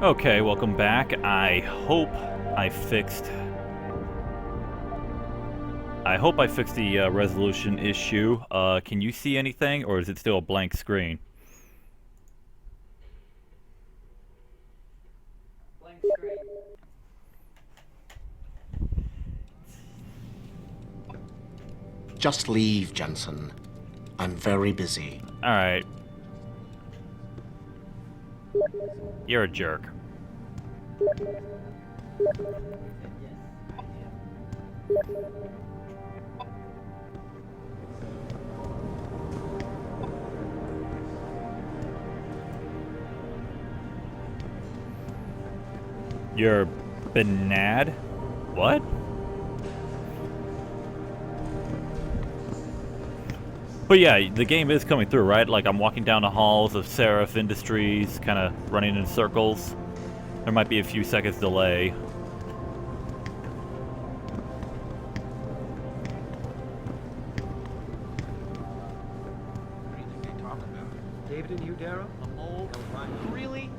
Okay, welcome back. I hope I fixed the resolution issue. Can you see anything, or is it still a blank screen? Blank screen. Just leave, Jensen. I'm very busy. Alright. You're a jerk. You're Benad? What? But yeah, the game is coming through, right? Like I'm walking down the halls of Seraph Industries, kind of running in circles. There might be a few seconds delay. What do you think they talk about? David and you, Darrow? A mole? Really?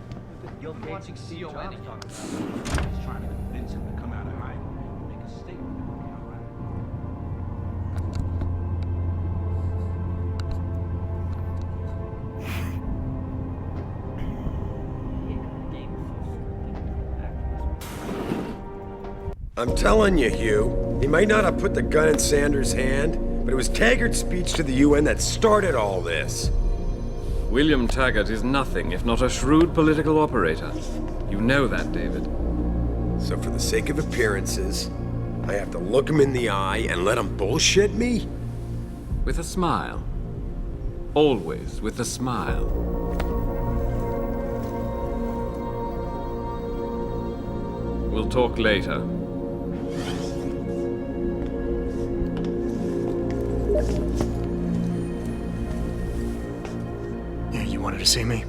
You'll been watching Steve CON Jobs again. talk about He's trying to convince him to come out of hiding. Make a statement. All right. I'm telling you, Hugh, he might not have put the gun in Sanders' hand, but it was Taggart's speech to the UN that started all this. William Taggart is nothing if not a shrewd political operator. You know that, David. So for the sake of appearances, I have to look him in the eye and let him bullshit me? With a smile. Always with a smile. We'll talk later. Yeah, you wanted to see me?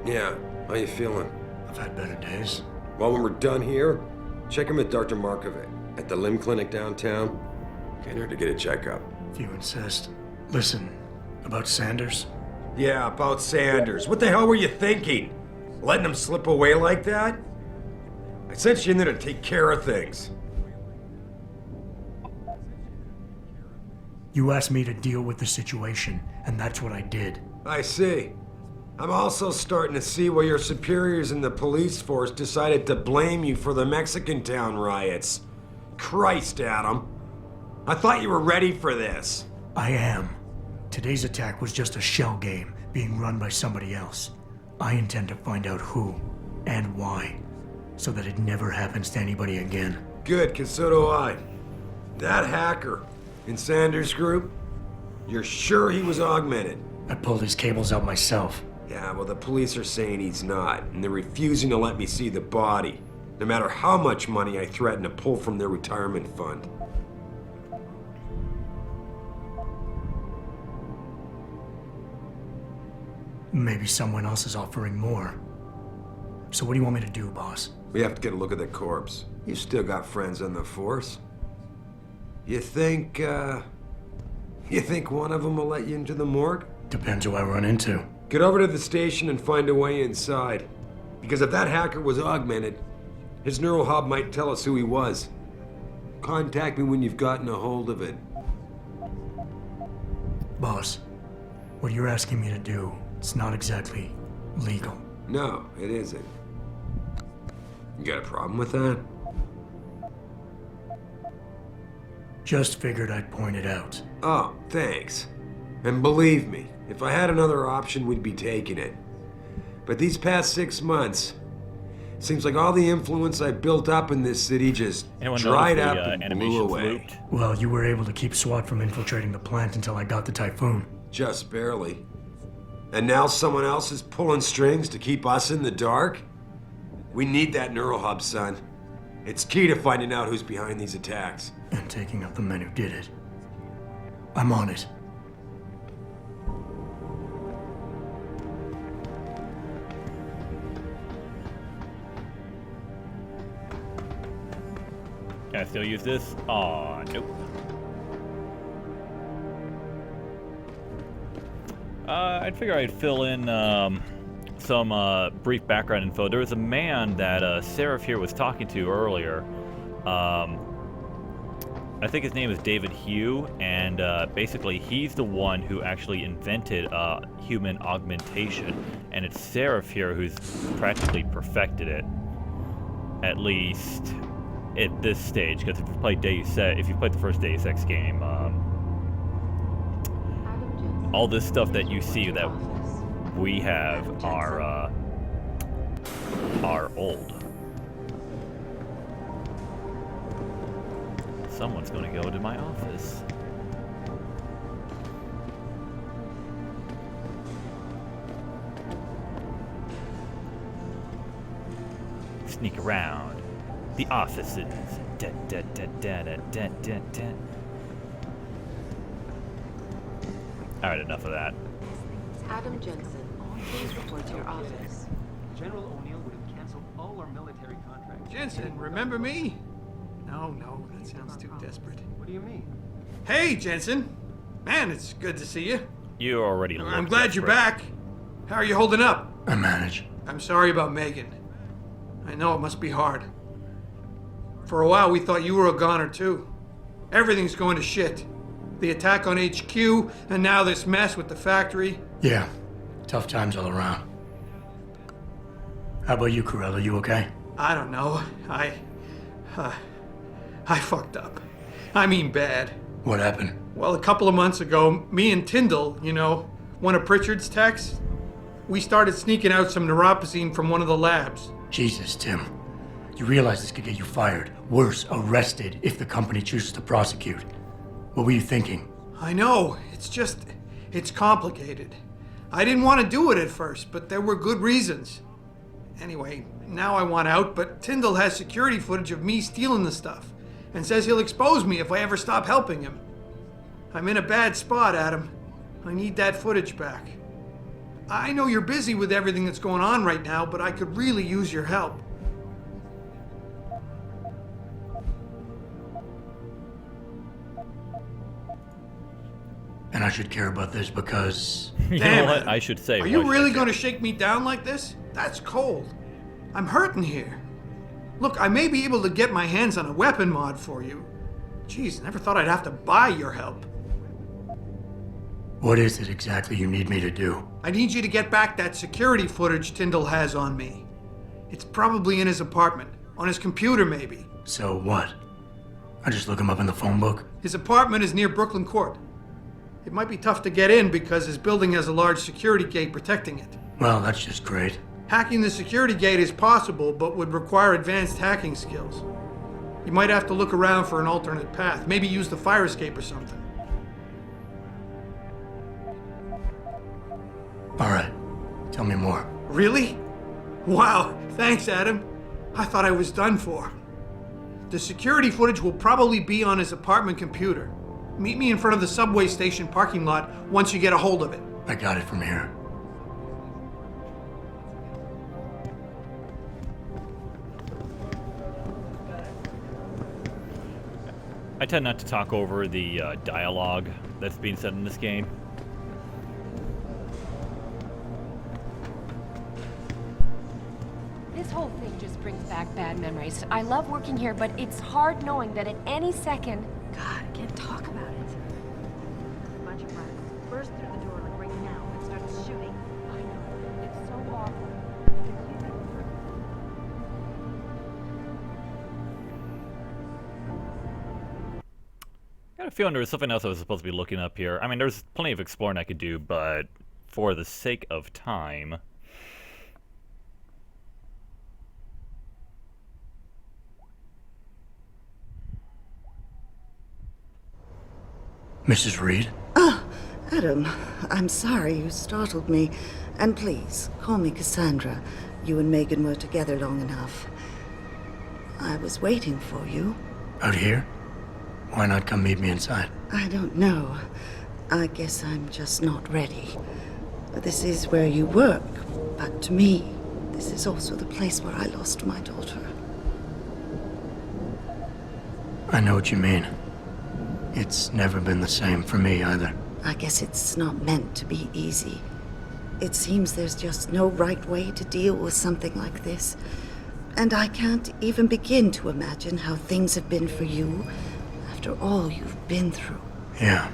Yeah, how you feeling? I've had better days. Well, when we're done here, check him with Dr. Markovic at the limb clinic downtown. Get her to get a checkup. If you insist. Listen, about Sanders? Yeah, about Sanders. What the hell were you thinking? Letting him slip away like that? I sent you in there to take care of things. You asked me to deal with the situation, and that's what I did. I see. I'm also starting to see why your superiors in the police force decided to blame you for the Mexican town riots. Christ, Adam. I thought you were ready for this. I am. Today's attack was just a shell game being run by somebody else. I intend to find out who and why, so that it never happens to anybody again. Good, 'cause so do I. That hacker in Sanders' group, you're sure he was augmented? I pulled his cables out myself. Yeah, well, the police are saying he's not, and they're refusing to let me see the body, no matter how much money I threaten to pull from their retirement fund. Maybe someone else is offering more. So what do you want me to do, boss? We have to get a look at the corpse. You still got friends on the force. You think one of them will let you into the morgue? Depends who I run into. Get over to the station and find a way inside. Because if that hacker was augmented, his neural hub might tell us who he was. Contact me when you've gotten a hold of it. Boss, what you're asking me to do, it's not exactly legal. No, it isn't. You got a problem with that? Just figured I'd point it out. Oh, thanks. And believe me, if I had another option, we'd be taking it. But these past 6 months, seems like all the influence I built up in this city just Anyone dried notice up the and blew animation's away. looped? Well, you were able to keep SWAT from infiltrating the plant until I got the typhoon. Just barely. And now someone else is pulling strings to keep us in the dark? We need that neural hub, son. It's key to finding out who's behind these attacks. And taking out the men who did it. I'm on it. Can I still use this? Aw, nope. I'd figure I'd fill in some brief background info. There was a man that Seraph here was talking to earlier. I think his name is David Hugh, and basically he's the one who actually invented human augmentation, and it's Seraph here who's practically perfected it, at least at this stage. Because if you played the first Deus Ex game, all this stuff that you see that we have are old. Someone's going to go to my office. Sneak around the offices. Da, da, da, da, da, da, da, da. All right, enough of that. Adam Jensen, please report to your office. General O'Neill would have canceled all our military contracts. Jensen, remember me? No, that sounds too desperate. What do you mean? Hey, Jensen! Man, it's good to see you. You already look I'm glad you're desperate. back. How are you holding up? I manage. I'm sorry about Megan. I know it must be hard. For a while, we thought you were a goner, too. Everything's going to shit. The attack on HQ, and now this mess with the factory. Yeah, tough times all around. How about you, Corella? You okay? I don't know. I fucked up. I mean bad. What happened? Well, a couple of months ago, me and Tyndall, you know, one of Pritchard's techs, we started sneaking out some neuropozyne from one of the labs. Jesus, Tim. You realize this could get you fired. Worse, arrested if the company chooses to prosecute. What were you thinking? I know. It's complicated. I didn't want to do it at first, but there were good reasons. Anyway, now I want out, but Tyndall has security footage of me stealing the stuff and says he'll expose me if I ever stop helping him. I'm in a bad spot, Adam. I need that footage back. I know you're busy with everything that's going on right now, but I could really use your help. And I should care about this because... You know Damn what? it. I should say. Are why you should I really care? going to shake me down like this? That's cold. I'm hurting here. Look, I may be able to get my hands on a weapon mod for you. Jeez, never thought I'd have to buy your help. What is it exactly you need me to do? I need you to get back that security footage Tyndall has on me. It's probably in his apartment. On his computer, maybe. So what? I just look him up in the phone book? His apartment is near Brooklyn Court. It might be tough to get in because his building has a large security gate protecting it. Well, that's just great. Hacking the security gate is possible, but would require advanced hacking skills. You might have to look around for an alternate path. Maybe use the fire escape or something. All right. Tell me more. Really? Wow, thanks, Adam. I thought I was done for. The security footage will probably be on his apartment computer. Meet me in front of the subway station parking lot once you get a hold of it. I got it from here. I tend not to talk over the dialogue that's being said in this game. This whole thing just brings back bad memories. I love working here, but it's hard knowing that at any second... God, I can't talk about it. A bunch of rats burst through the door like right now and started shooting. I know. It's so awful. I got a feeling there was something else I was supposed to be looking up here. I mean, there's plenty of exploring I could do, but for the sake of time... Mrs. Reed? Adam, I'm sorry you startled me. And please, call me Cassandra. You and Megan were together long enough. I was waiting for you. Out here? Why not come meet me inside? I don't know. I guess I'm just not ready. This is where you work, but to me, this is also the place where I lost my daughter. I know what you mean. It's never been the same for me either. I guess it's not meant to be easy. It seems there's just no right way to deal with something like this. And I can't even begin to imagine how things have been for you after all you've been through. Yeah.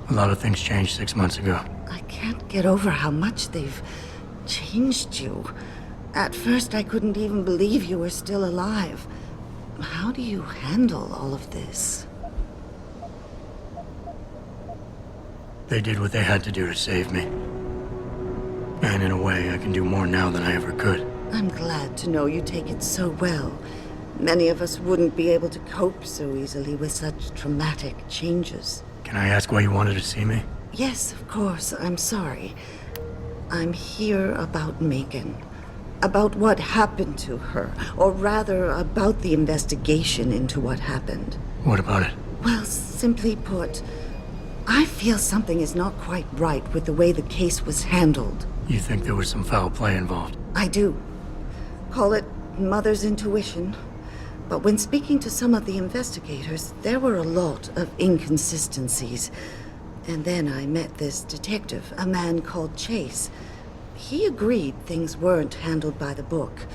A lot of things changed 6 months ago. I can't get over how much they've changed you. At first, I couldn't even believe you were still alive. How do you handle all of this? They did what they had to do to save me. And in a way, I can do more now than I ever could. I'm glad to know you take it so well. Many of us wouldn't be able to cope so easily with such traumatic changes. Can I ask why you wanted to see me? Yes, of course. I'm sorry. I'm here about Megan. About what happened to her. Or rather, about the investigation into what happened. What about it? Well, simply put, I feel something is not quite right with the way the case was handled. You think there was some foul play involved? I do. Call it mother's intuition. But when speaking to some of the investigators, there were a lot of inconsistencies. And then I met this detective, a man called Chase. He agreed things weren't handled by the book,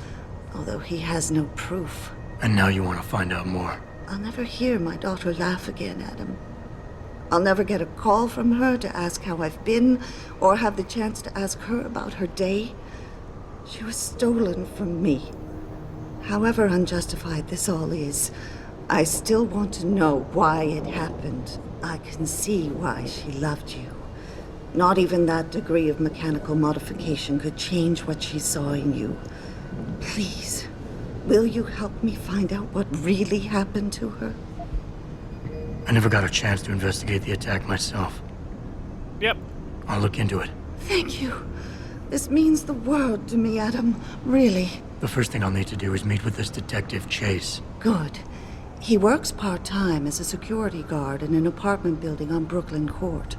although he has no proof. And now you want to find out more? I'll never hear my daughter laugh again, Adam. I'll never get a call from her to ask how I've been, or have the chance to ask her about her day. She was stolen from me. However unjustified this all is, I still want to know why it happened. I can see why she loved you. Not even that degree of mechanical modification could change what she saw in you. Please, will you help me find out what really happened to her? I never got a chance to investigate the attack myself. Yep. I'll look into it. Thank you. This means the world to me, Adam. Really. The first thing I'll need to do is meet with this detective, Chase. Good. He works part-time as a security guard in an apartment building on Brooklyn Court.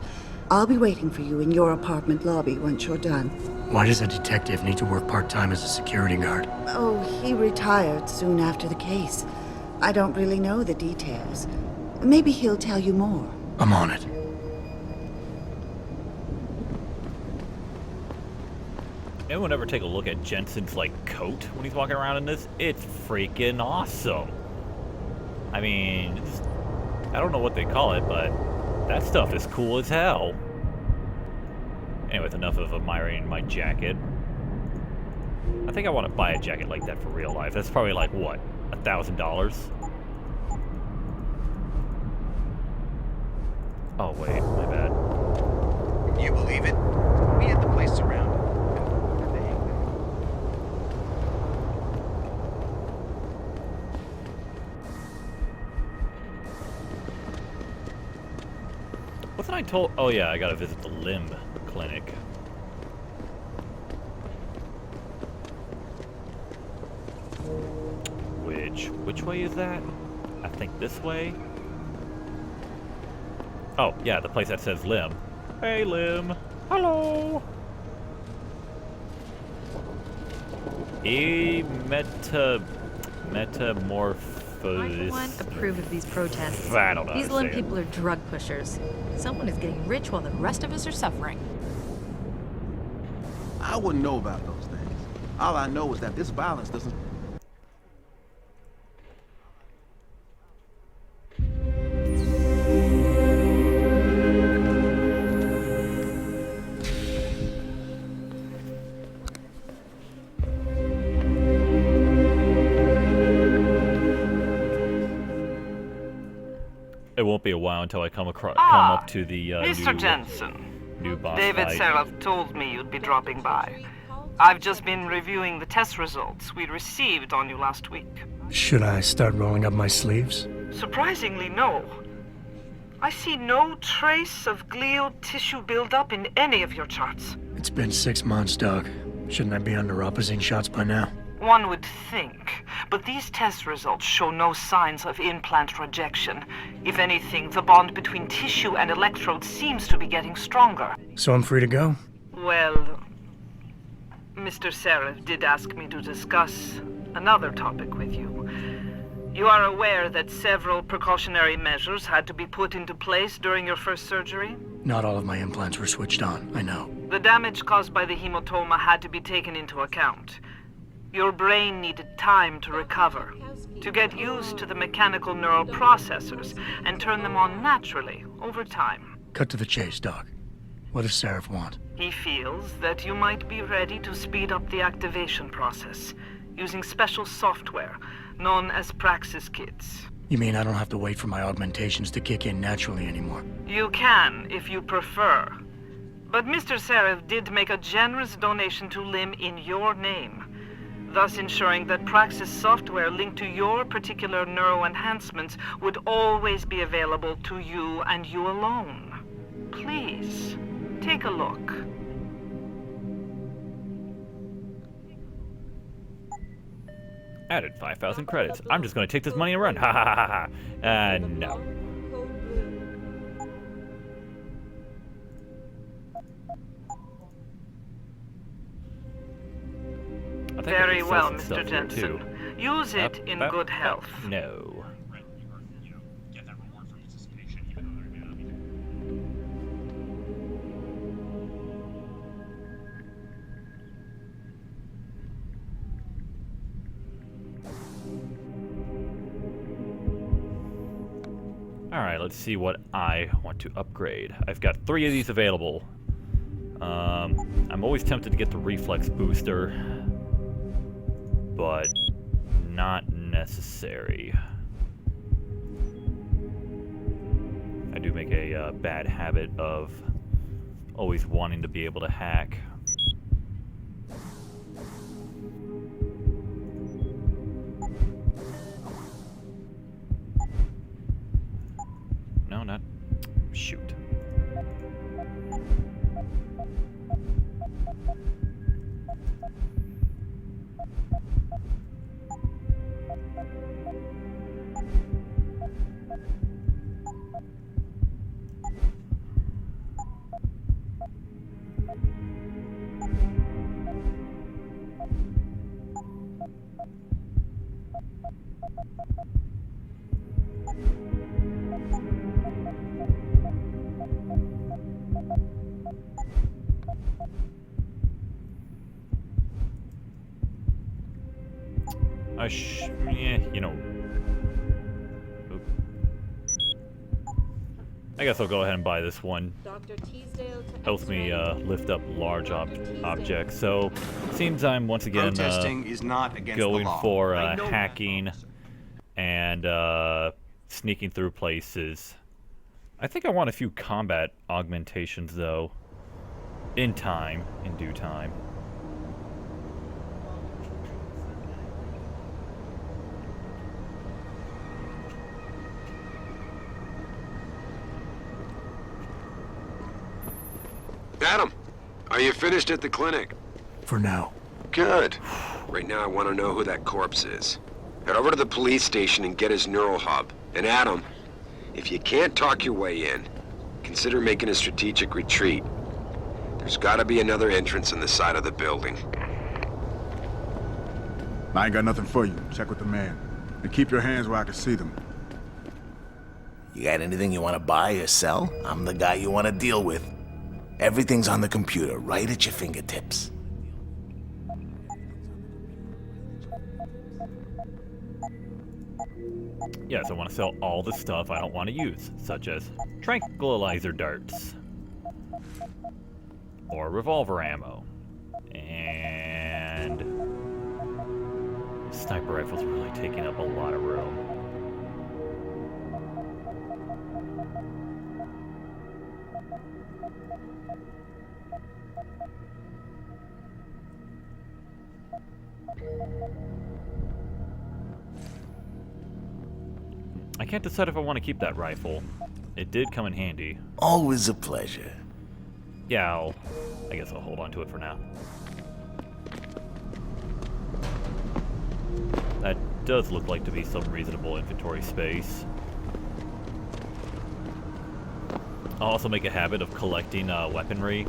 I'll be waiting for you in your apartment lobby once you're done. Why does a detective need to work part-time as a security guard? Oh, he retired soon after the case. I don't really know the details. Maybe he'll tell you more. I'm on it. Anyone ever take a look at Jensen's, coat when he's walking around in this? It's freaking awesome. I mean, I don't know what they call it, but that stuff is cool as hell. Anyways, enough of admiring my jacket. I think I want to buy a jacket like that for real life. That's probably what? $1,000? Oh, wait, my bad. You believe it? We had the place surrounded. Wasn't I told? Oh yeah, I gotta visit the limb clinic. Which way is that? I think this way. Oh yeah, the place that says limb. Hey limb, hello. Metamorphosis. I, for one, approve of these protests. I don't know. These limb people are drug pushers. Someone is getting rich while the rest of us are suffering. I wouldn't know about those things. All I know is that this violence doesn't... It won't be a while until I come up to the Mr. Jensen. New boss David fight. Seraph told me you'd be dropping by. I've just been reviewing the test results we received on you last week. Should I start rolling up my sleeves? Surprisingly, no. I see no trace of glial tissue buildup in any of your charts. It's been 6 months, Doc. Shouldn't I be under opposing shots by now? One would think, but these test results show no signs of implant rejection. If anything, the bond between tissue and electrodes seems to be getting stronger. So I'm free to go? Well, Mr. Seraph did ask me to discuss another topic with you. You are aware that several precautionary measures had to be put into place during your first surgery? Not all of my implants were switched on, I know. The damage caused by the hematoma had to be taken into account. Your brain needed time to recover, to get used to the mechanical neural processors and turn them on naturally over time. Cut to the chase, Doc. What does Seraph want? He feels that you might be ready to speed up the activation process using special software known as Praxis kits. You mean I don't have to wait for my augmentations to kick in naturally anymore? You can, if you prefer. But Mr. Seraph did make a generous donation to LIM in your name, thus ensuring that Praxis software linked to your particular neuro enhancements would always be available to you and you alone. Please, take a look. Added 5,000 credits. I'm just going to take this money and run. Ha ha ha ha. No. Very well, Mr. Jensen. Use it in good health. No. Alright, let's see what I want to upgrade. I've got 3 of these available. I'm always tempted to get the reflex booster, but not necessary. I do make a bad habit of always wanting to be able to hack. No, not... shoot. Yeah, you know. Oop. I guess I'll go ahead and buy this one. Helps me lift up large objects. So, seems I'm once again Protesting is not against going the law. for hacking and sneaking through places. I think I want a few combat augmentations though. In due time. Adam, are you finished at the clinic? For now. Good. Right now I want to know who that corpse is. Head over to the police station and get his neural hub. And Adam, if you can't talk your way in, consider making a strategic retreat. There's gotta be another entrance in the side of the building. I ain't got nothing for you. Check with the man. And keep your hands where I can see them. You got anything you want to buy or sell? I'm the guy you want to deal with. Everything's on the computer, right at your fingertips. Yes, I want to sell all the stuff I don't want to use, such as tranquilizer darts, or revolver ammo, and sniper rifles really taking up a lot of room. I can't decide if I want to keep that rifle. It did come in handy. Always a pleasure. Yeah, I guess I'll hold on to it for now. That does look like to be some reasonable inventory space. I'll also make a habit of collecting weaponry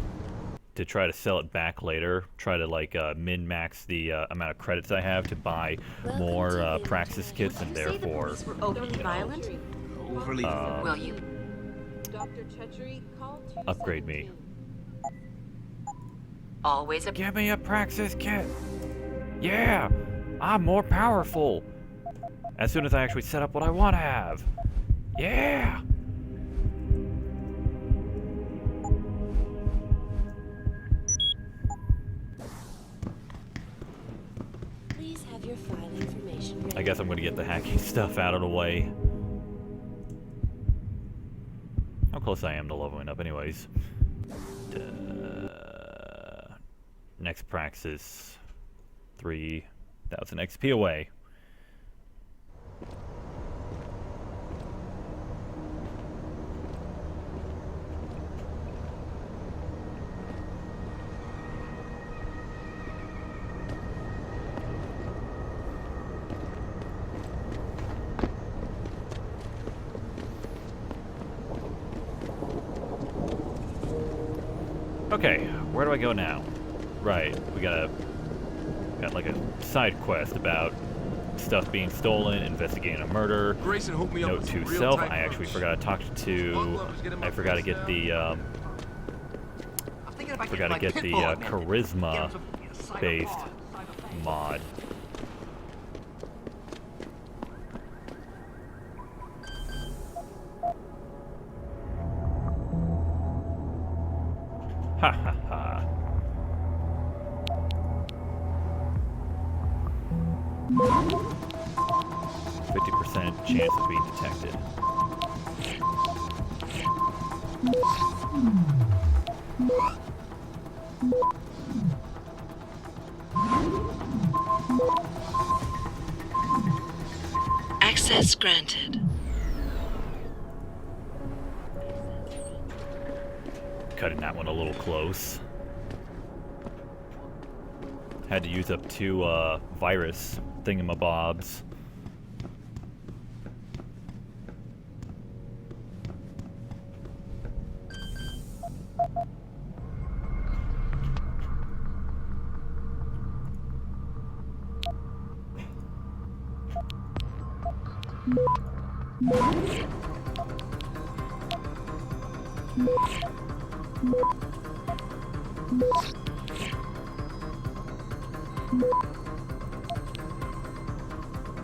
to try to sell it back later. Try to like min-max the amount of credits I have to buy more Praxis kits and therefore Will you? upgrade me. Always a... Give me a Praxis kit. Yeah, I'm more powerful. As soon as I actually set up what I want to have. Yeah. Please have your file information ready. I guess I'm gonna get the hacking stuff out of the way. How close I am to leveling up anyways. Next Praxis. 3,000 XP away. Okay, where do I go now? Right, we got like a side quest about stuff being stolen, investigating a murder. Grayson hooked me up Note with to some real self, tight I actually punch. forgot to talk to... I forgot to get the, charisma-based mod. Ha ha ha. %50 chance of being detected. Access granted. Cutting that one a little close. Had to use up 2 virus thingamabobs.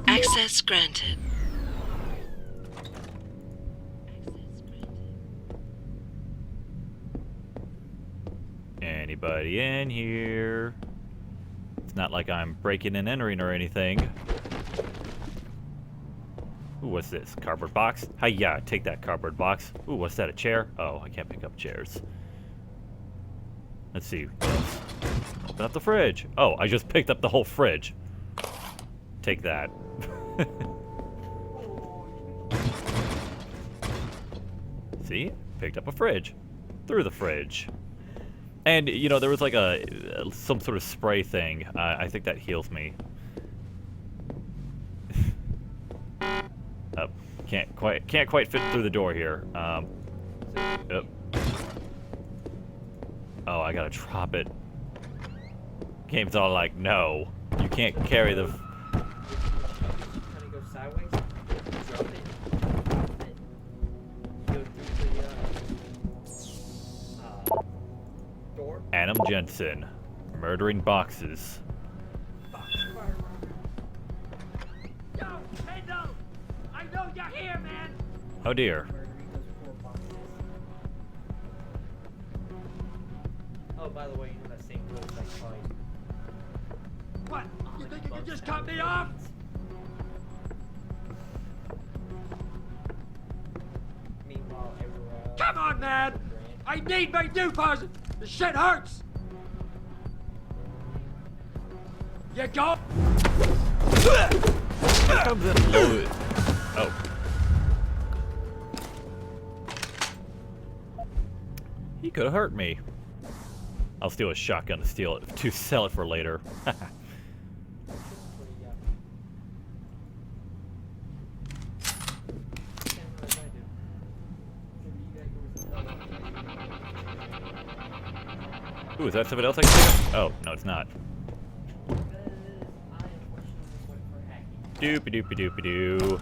Access granted. Anybody in here? It's not like I'm breaking and entering or anything. Ooh, what's this? Cardboard box? Hi-ya, take that cardboard box. Ooh, what's that, a chair? Oh, I can't pick up chairs. Let's see. Open up the fridge. Oh, I just picked up the whole fridge. Take that. See? Picked up a fridge. Through the fridge. And, you know, there was like some sort of spray thing. I think that heals me. Oh, can't quite fit through the door here. Oh, I gotta drop it. Game's all like, no, you can't carry the... Adam Jensen, murdering boxes. Yo, Kendall! I know you're here, man! Oh dear. Oh, by the way, you know that same girl's like fine. What? You think you can just cut me off? Meanwhile, everywhere. Come on, man! I need my new puzzle! The shit hurts! You go! Here comes in loaded. Oh. He could have hurt me. I'll steal a shotgun to sell it for later. Ooh, is that somebody else I can pick up? Oh, no, it's not. Doopy-doopy-doopy-doo.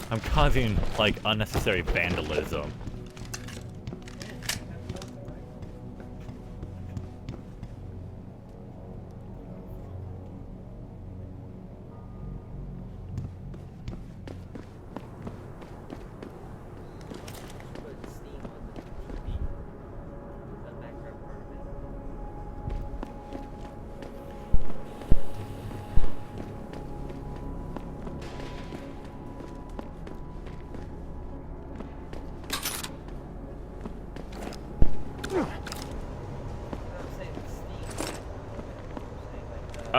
I'm causing, like, unnecessary vandalism.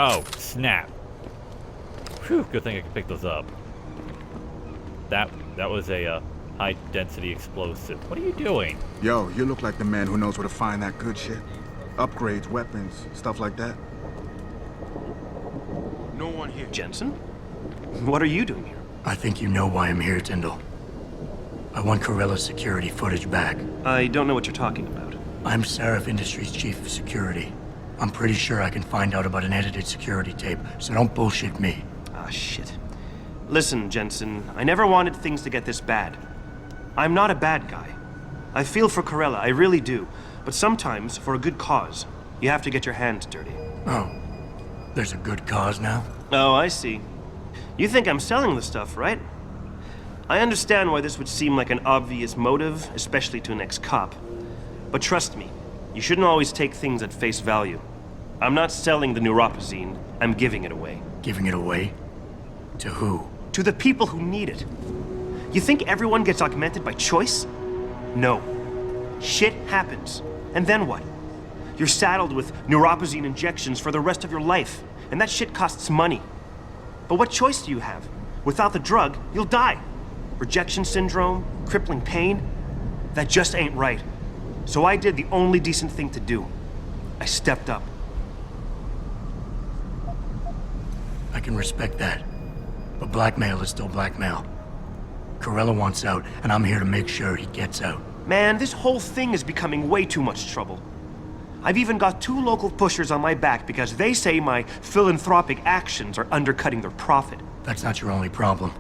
Oh, snap. Whew, good thing I can pick those up. That was a high-density explosive. What are you doing? Yo, you look like the man who knows where to find that good shit. Upgrades, weapons, stuff like that. No one here. Jensen? What are you doing here? I think you know why I'm here, Tyndall. I want Corella's security footage back. I don't know what you're talking about. I'm Seraph Industries' chief of security. I'm pretty sure I can find out about an edited security tape, so don't bullshit me. Ah, shit. Listen, Jensen, I never wanted things to get this bad. I'm not a bad guy. I feel for Corella, I really do. But sometimes, for a good cause, you have to get your hands dirty. Oh, there's a good cause now? Oh, I see. You think I'm selling the stuff, right? I understand why this would seem like an obvious motive, especially to an ex-cop. But trust me, you shouldn't always take things at face value. I'm not selling the neuropazine, I'm giving it away. Giving it away? To who? To the people who need it. You think everyone gets augmented by choice? No. Shit happens. And then what? You're saddled with neuropazine injections for the rest of your life, and that shit costs money. But what choice do you have? Without the drug, you'll die. Rejection syndrome, crippling pain. That just ain't right. So I did the only decent thing to do. I stepped up. I can respect that. But blackmail is still blackmail. Corella wants out, and I'm here to make sure he gets out. Man, this whole thing is becoming way too much trouble. I've even got 2 local pushers on my back because they say my philanthropic actions are undercutting their profit. That's not your only problem.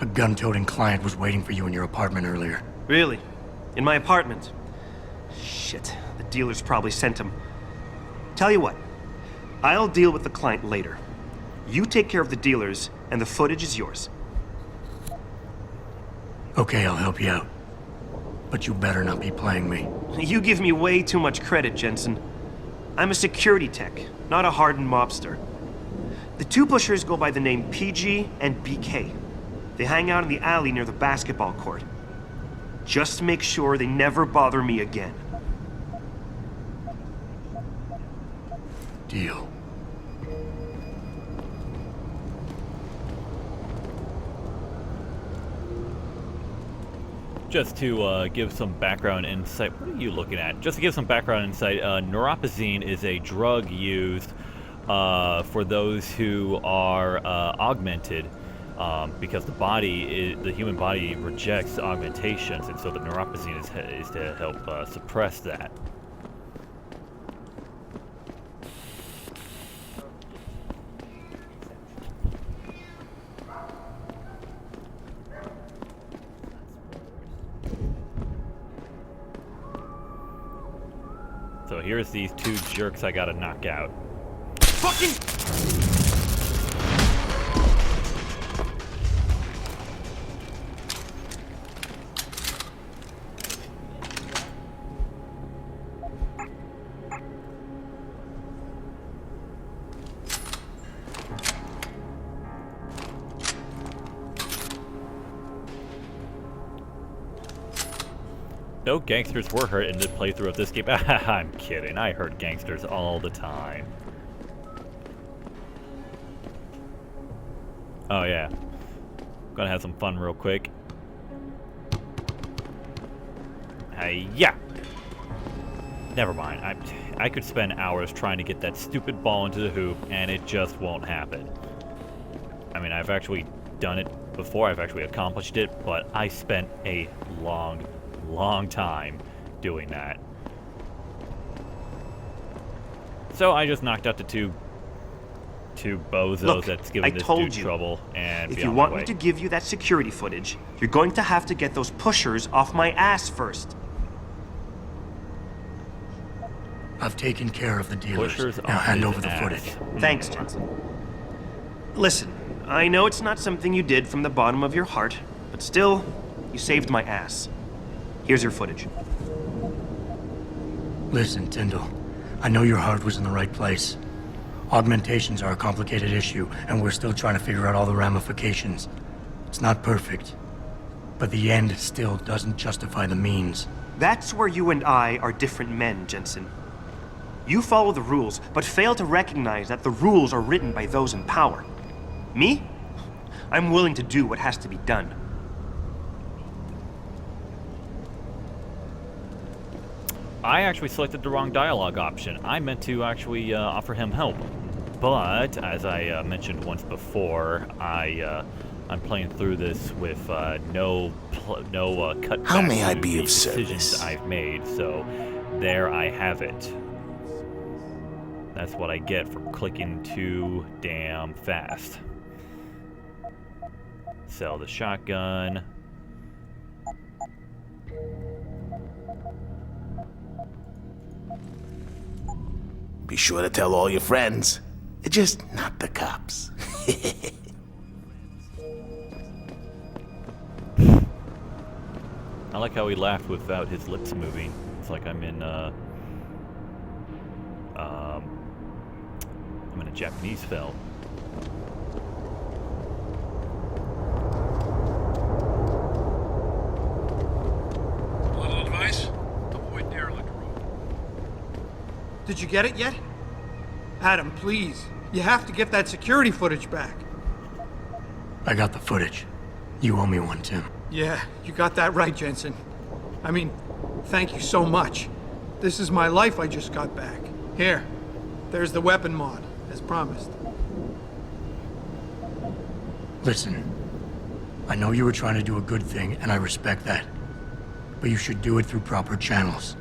A gun-toting client was waiting for you in your apartment earlier. Really? In my apartment? Shit, the dealers probably sent him. Tell you what, I'll deal with the client later. You take care of the dealers, and the footage is yours. Okay, I'll help you out. But you better not be playing me. You give me way too much credit, Jensen. I'm a security tech, not a hardened mobster. The 2 pushers go by the name PG and BK. They hang out in the alley near the basketball court. Just make sure they never bother me again. Deal. Just to give some background insight, what are you looking at? Just to give some background insight, neuropazine is a drug used for those who are augmented, because the human body rejects augmentations, and so the neuropazine is to help suppress that. So here's these 2 jerks I gotta knock out. Fucking... No gangsters were hurt in the playthrough of this game. I'm kidding. I hurt gangsters all the time. Oh yeah. Gonna have some fun real quick. Yeah. Never mind. I could spend hours trying to get that stupid ball into the hoop, and it just won't happen. I mean, I've actually done it before. I've actually accomplished it, but I spent a long time doing that. So I just knocked out the two bozos. Look, that's giving this dude trouble, and if you want me to give you that security footage, you're going to have to get those pushers off my ass first. I've taken care of the dealers. Pushers now hand his over the ass. footage. Thanks, Jensen. Listen, I know it's not something you did from the bottom of your heart, but still, you saved my ass. Here's your footage. Listen, Tyndall. I know your heart was in the right place. Augmentations are a complicated issue, and we're still trying to figure out all the ramifications. It's not perfect, but the end still doesn't justify the means. That's where you and I are different men, Jensen. You follow the rules, but fail to recognize that the rules are written by those in power. Me? I'm willing to do what has to be done. I actually selected the wrong dialogue option. I meant to actually offer him help. But, as I mentioned once before, I'm playing through this with no cutbacks How may I to be the of decisions service? I've made, so there I have it. That's what I get for clicking too damn fast. Sell the shotgun. Be sure to tell all your friends. Just not the cops. I like how he laughed without his lips moving. It's like I'm in a Japanese film. A little advice? Avoid derelict road. Did you get it yet? Adam, please. You have to get that security footage back. I got the footage. You owe me one, Tim. Yeah, you got that right, Jensen. I mean, thank you so much. This is my life I just got back. Here, there's the weapon mod, as promised. Listen, I know you were trying to do a good thing, and I respect that. But you should do it through proper channels.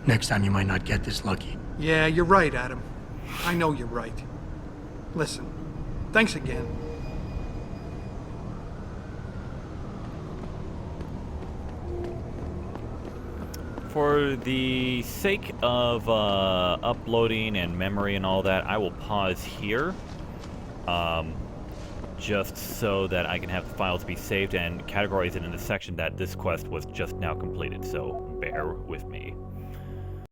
Next time you might not get this lucky. Yeah, you're right, Adam. I know you're right. Listen, thanks again. For the sake of uploading and memory and all that, I will pause here. Just so that I can have the files be saved and categorize it in the section that this quest was just now completed, so bear with me.